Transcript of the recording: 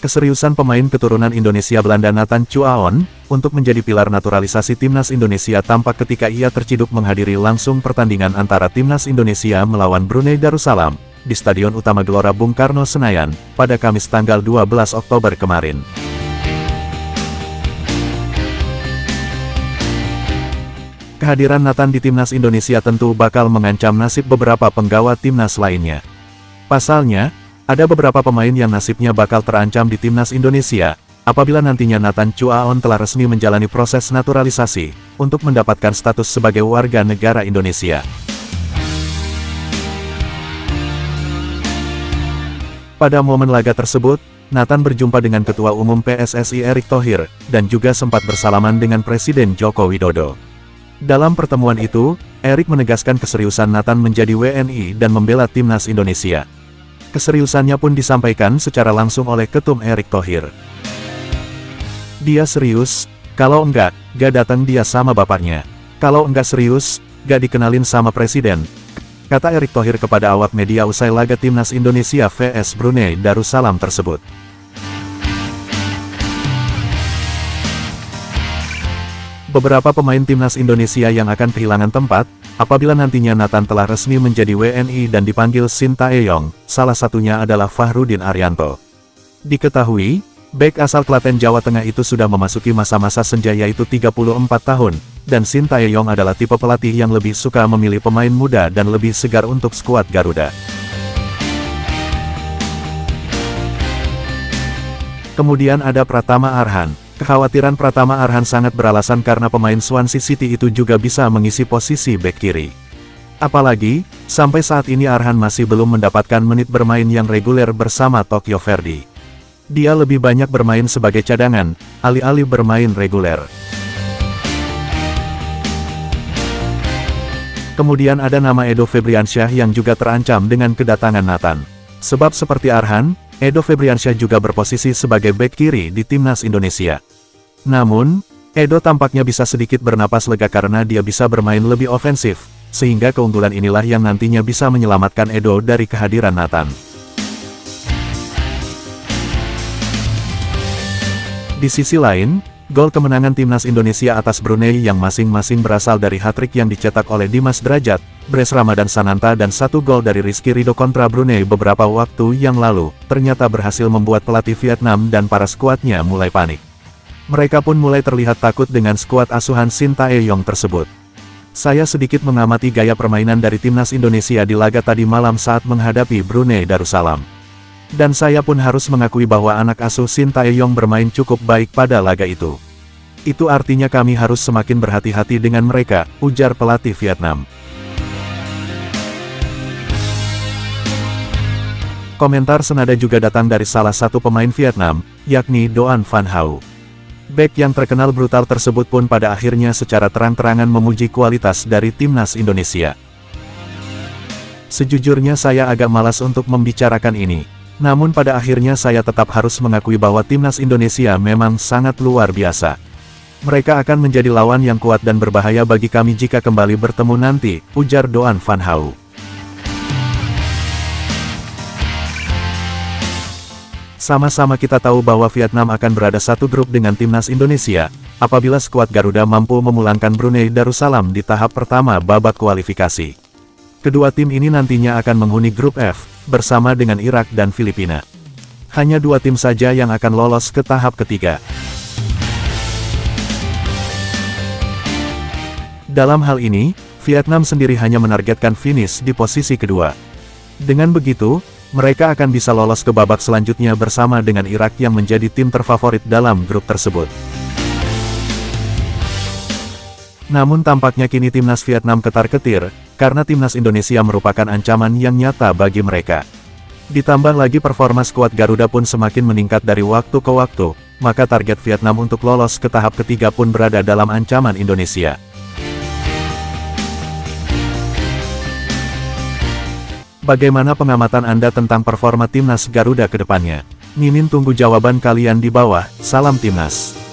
Keseriusan pemain keturunan Indonesia Belanda Nathan Chuaon untuk menjadi pilar naturalisasi timnas Indonesia tampak ketika ia terciduk menghadiri langsung pertandingan antara timnas Indonesia melawan Brunei Darussalam di Stadion Utama Gelora Bung Karno Senayan pada Kamis tanggal 12 Oktober kemarin. Kehadiran Nathan di timnas Indonesia tentu bakal mengancam nasib beberapa penggawa timnas lainnya. Pasalnya, ada beberapa pemain yang nasibnya bakal terancam di timnas Indonesia, apabila nantinya Nathan Chuaon telah resmi menjalani proses naturalisasi, untuk mendapatkan status sebagai warga negara Indonesia. Pada momen laga tersebut, Nathan berjumpa dengan Ketua Umum PSSI Erick Thohir, dan juga sempat bersalaman dengan Presiden Joko Widodo. Dalam pertemuan itu, Erick menegaskan keseriusan Nathan menjadi WNI dan membela timnas Indonesia. Keseriusannya pun disampaikan secara langsung oleh Ketum Erick Thohir. Dia serius, kalau enggak, gak datang dia sama bapaknya. Kalau enggak serius, gak dikenalin sama presiden, kata Erick Thohir kepada awak media usai laga timnas Indonesia vs Brunei Darussalam tersebut. Beberapa pemain timnas Indonesia yang akan kehilangan tempat, apabila nantinya Nathan telah resmi menjadi WNI dan dipanggil Shin Tae-yong, salah satunya adalah Fahrudin Arianto. Diketahui, bek asal Klaten Jawa Tengah itu sudah memasuki masa-masa senja yaitu 34 tahun, dan Shin Tae-yong adalah tipe pelatih yang lebih suka memilih pemain muda dan lebih segar untuk skuad Garuda. Kemudian ada Pratama Arhan. Kekhawatiran Pratama Arhan sangat beralasan karena pemain Swansea City itu juga bisa mengisi posisi bek kiri. Apalagi, sampai saat ini Arhan masih belum mendapatkan menit bermain yang reguler bersama Tokyo Verdy. Dia lebih banyak bermain sebagai cadangan, alih-alih bermain reguler. Kemudian ada nama Edo Febriansyah yang juga terancam dengan kedatangan Nathan. Sebab seperti Arhan, Edo Febriansyah juga berposisi sebagai bek kiri di timnas Indonesia. Namun, Edo tampaknya bisa sedikit bernapas lega karena dia bisa bermain lebih ofensif, sehingga keunggulan inilah yang nantinya bisa menyelamatkan Edo dari kehadiran Nathan. Di sisi lain, gol kemenangan timnas Indonesia atas Brunei yang masing-masing berasal dari hat-trick yang dicetak oleh Dimas Drajat, Bres Ramadan Sananta dan 1 gol dari Rizky Ridho kontra Brunei beberapa waktu yang lalu, ternyata berhasil membuat pelatih Vietnam dan para skuadnya mulai panik. Mereka pun mulai terlihat takut dengan skuad asuhan Shin Tae-yong tersebut. Saya sedikit mengamati gaya permainan dari timnas Indonesia di laga tadi malam saat menghadapi Brunei Darussalam. Dan saya pun harus mengakui bahwa anak asuh Shin Tae-yong bermain cukup baik pada laga itu. Itu artinya kami harus semakin berhati-hati dengan mereka, ujar pelatih Vietnam. Komentar senada juga datang dari salah satu pemain Vietnam, yakni Doan Van Hau. Bek yang terkenal brutal tersebut pun pada akhirnya secara terang-terangan memuji kualitas dari timnas Indonesia. Sejujurnya saya agak malas untuk membicarakan ini. Namun pada akhirnya saya tetap harus mengakui bahwa timnas Indonesia memang sangat luar biasa. Mereka akan menjadi lawan yang kuat dan berbahaya bagi kami jika kembali bertemu nanti, ujar Doan Van Hau. Sama-sama kita tahu bahwa Vietnam akan berada satu grup dengan timnas Indonesia, apabila skuad Garuda mampu memulangkan Brunei Darussalam di tahap pertama babak kualifikasi. Kedua tim ini nantinya akan menghuni grup F, bersama dengan Irak dan Filipina. Hanya 2 tim saja yang akan lolos ke tahap ketiga. Dalam hal ini, Vietnam sendiri hanya menargetkan finish di posisi kedua. Dengan begitu, mereka akan bisa lolos ke babak selanjutnya bersama dengan Irak yang menjadi tim terfavorit dalam grup tersebut. Namun tampaknya kini timnas Vietnam ketar-ketir, karena timnas Indonesia merupakan ancaman yang nyata bagi mereka. Ditambah lagi performa skuad Garuda pun semakin meningkat dari waktu ke waktu, maka target Vietnam untuk lolos ke tahap ketiga pun berada dalam ancaman Indonesia. Bagaimana pengamatan Anda tentang performa timnas Garuda ke depannya? Mimin tunggu jawaban kalian di bawah. Salam timnas.